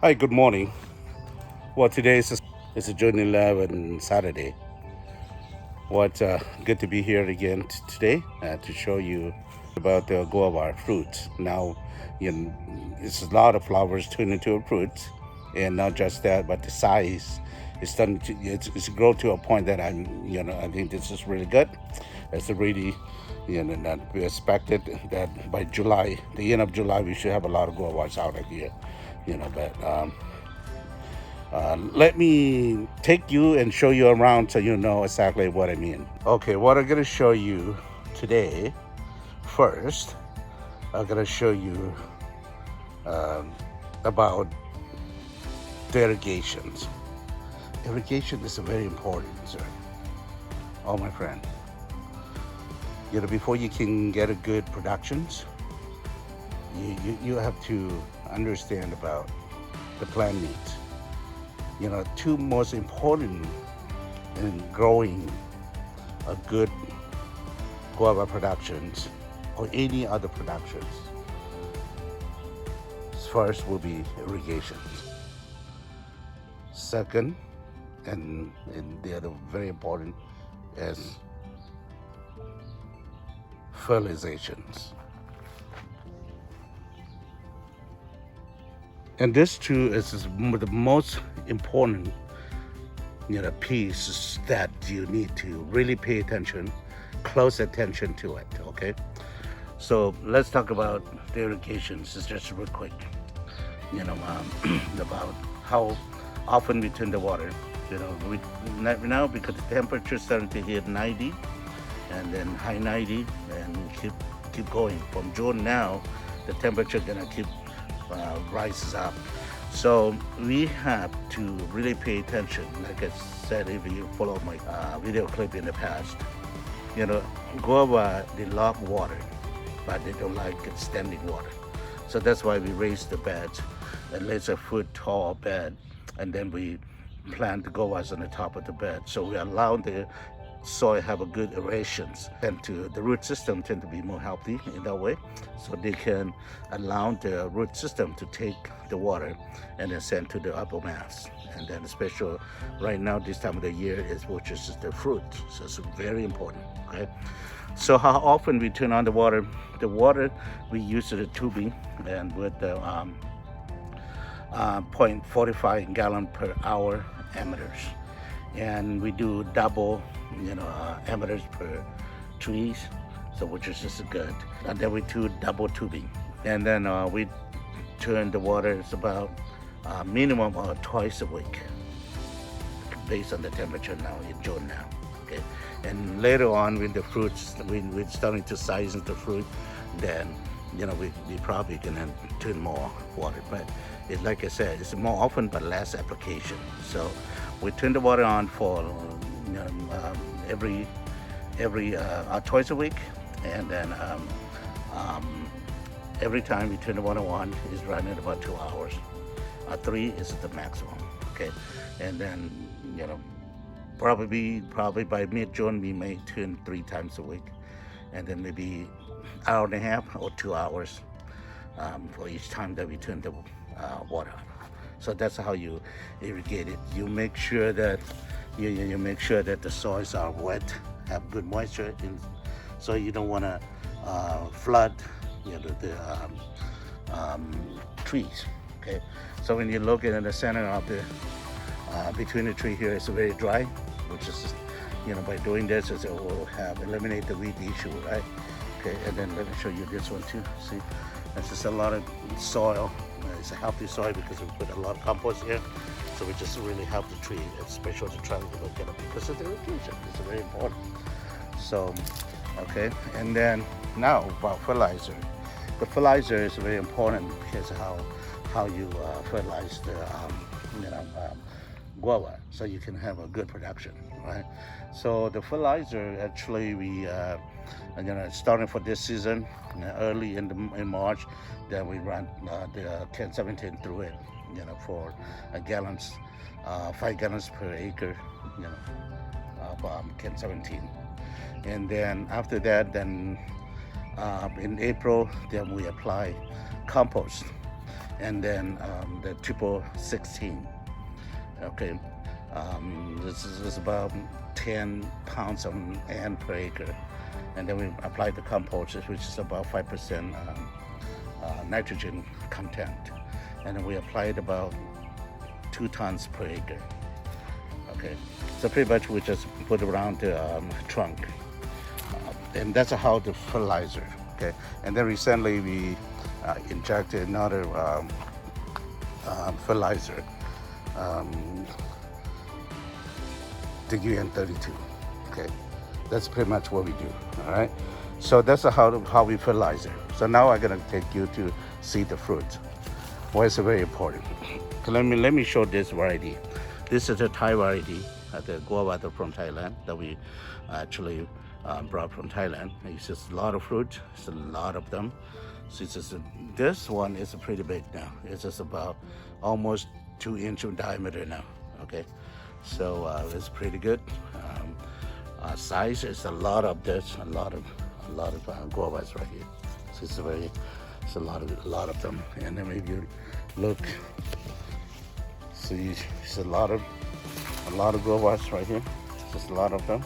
Hi, good morning. Well, today is a June 11 Saturday. What good to be here again today to show you about the guava fruit. Now, it's a lot of flowers turned into a fruit, and not just that, but the size is starting to it's grown to a point that I think this is really good. It's really that we expected that by July, the end of July, we should have a lot of guavas out of here. But let me take you and show you around so you know exactly what I mean. Okay, what I'm going to show you today, first, I'm going to show you about the irrigations. Irrigation is very important, sir. Oh, my friend. Before you can get a good productions, you have to understand about the plant needs. Two most important in growing a good guava productions or any other productions. First will be irrigation. Second, and the other very important is fertilizations. And this too is the most important piece that you need to really pay attention, close attention to it. Okay, so let's talk about the irrigations. It's just real quick. About how often we turn the water. We now because the temperature is starting to hit 90, and then high 90, and keep going from June. Now the temperature gonna keep rises up. So we have to really pay attention. Like I said, if you follow my video clip in the past, guava, they love water, but they don't like standing water. So that's why we raise the beds and lays a foot tall bed, and then we plant the guavas on the top of the bed. So we allow the soil have a good aerations, and the root system tend to be more healthy in that way, so they can allow the root system to take the water and then send to the upper mass. And then especially right now this time of the year which is the fruit, so it's very important. Okay, so how often we turn on the water we use the tubing, and with the 0.45 gallon per hour emitters, and we do double emitters per trees, so which is just good. And then we do double tubing, and then we turn the water. It's about minimum twice a week based on the temperature now in June now. Okay, and later on when the fruits we're starting to size the fruit, then we probably gonna turn more water. But like I said, it's more often but less application. So we turn the water on for every twice a week, and then every time we turn the water on is running about 2 hours. 3 is the maximum. Okay, and then probably by mid-June we may turn 3 times a week, and then maybe hour and a half or 2 hours for each time that we turn the water on. So that's how you irrigate it. You make sure that you make sure that the soils are wet, have good moisture, so you don't want to flood the trees. Okay, so when you look in the center of the between the tree here, it's very dry, which is by doing this it will eliminate the weed issue, right? Okay, and then let me show you this one too. See, it's just a lot of soil. It's a healthy soil because we put a lot of compost here, so we just really help the tree, especially the trunk, get up because of the irrigation. It's very important. So, okay, and then now about fertilizer. The fertilizer is very important because how you fertilize the guava, so you can have a good production, right? So the fertilizer actually we starting for this season early in March, then we run the can 17 through it, for gallons, 5 gallons per acre, can 17. And then after that, then in April, then we apply compost. and then the triple 16. Okay, this is about 10 pounds of N per acre, and then we apply the compost, which is about 5% nitrogen content, and then we applied about 2 tons per acre. Okay, so pretty much we just put around the trunk, and that's how the fertilizer. Okay, and then recently we injected another fertilizer, the UN32. Okay, that's pretty much what we do. All right, so that's how we fertilize it. So now I'm gonna take you to see the fruit. Why it's very important. Let me show this variety. This is a Thai variety, the Guava from Thailand that we actually brought from Thailand. It's just a lot of fruit. It's a lot of them. So this one is pretty big now. It's just about almost 2 inch in diameter now. Okay, so it's pretty good. Size is a lot of this, a lot of guavas right here. So it's a lot of them. And then if you look, see, it's a lot of guavas right here. Just a lot of them.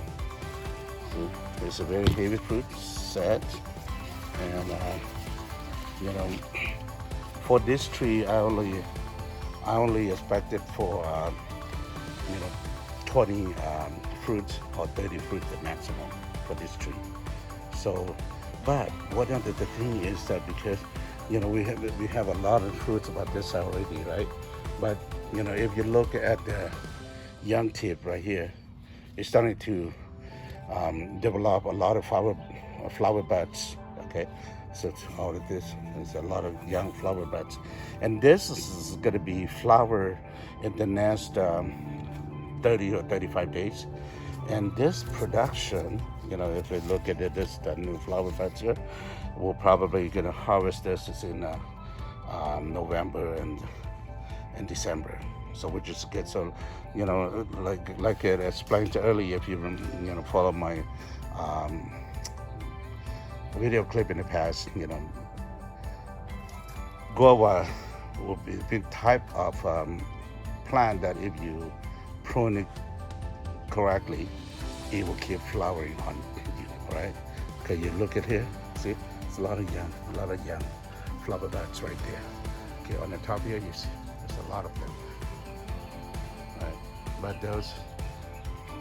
So it's a very heavy fruit, sad, and for this tree, I only expected for 20 fruits or 30 fruits at maximum for this tree. So, but one of the thing is that because we have a lot of fruits about this already, right? But if you look at the young tip right here, it's starting to develop a lot of flower buds. Okay, so it's all of this is a lot of young flower buds, and this is going to be flower in the next 30 or 35 days. And this production, if we look at it, this the new flower buds here, we're probably going to harvest this in November and December. So we just get like I explained earlier, if you follow my video clip in the past, guava will be the type of plant that if you prune it correctly, it will keep flowering on you, right? Okay, you look at here, see, it's a lot of young flower buds right there. Okay, on the top here, you see, there's a lot of them. Right, but those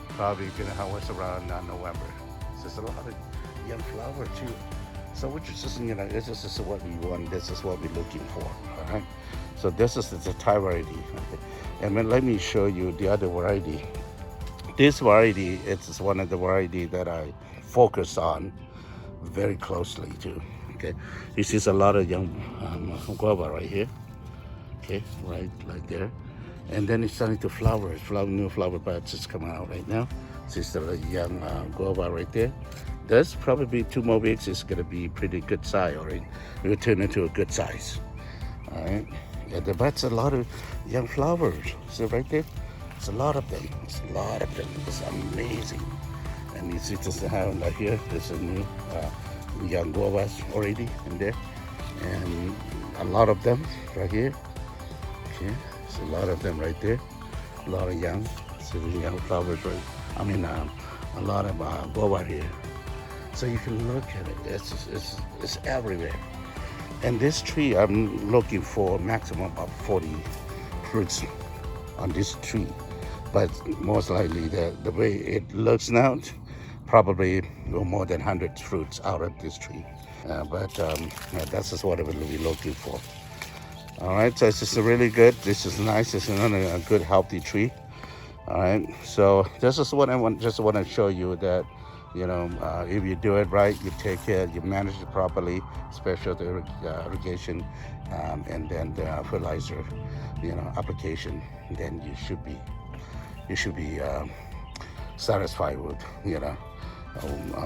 probably gonna harvest around November. So it's a lot of young flower too. So which is just, this is what we want. This is what we're looking for. All right. So this is the Thai variety. Okay. And then let me show you the other variety. This variety is one of the variety that I focus on very closely too. Okay. This is a lot of young guava right here. Okay, right there. And then it's starting to flower. New flower buds is coming out right now. This is the young guava right there. There's probably 2 more weeks. It's gonna be pretty good size already. It will turn into a good size. All right. Yeah, that's a lot of young flowers. See right there? It's a lot of them. It's a lot of them. It's amazing. And you see just having right here. There's a new young guavas already in there, and a lot of them right here. Okay, there's a lot of them right there. A lot of young flowers right. A lot of guava here. So you can look at it. It's everywhere. And this tree, I'm looking for maximum of 40 fruits on this tree. But most likely, the way it looks now, probably no more than 100 fruits out of this tree. But that's just what I will be looking for. All right, so it's just really good. This is nice. It's a good, healthy tree. All right, so this is what I want to show you that, if you do it right, you take care, you manage it properly, especially the irrigation, and then the fertilizer, application, then you should be satisfied with,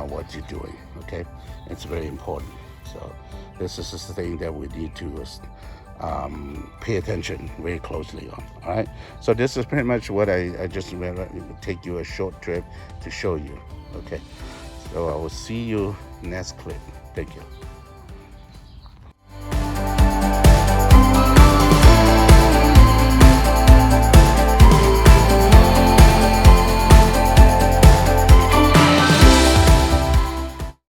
what you're doing. Okay, it's very important. So this is the thing that we need to pay attention very closely on. All right, so this is pretty much what I just take you a short trip to show you. Okay, so I will see you next clip. Thank you.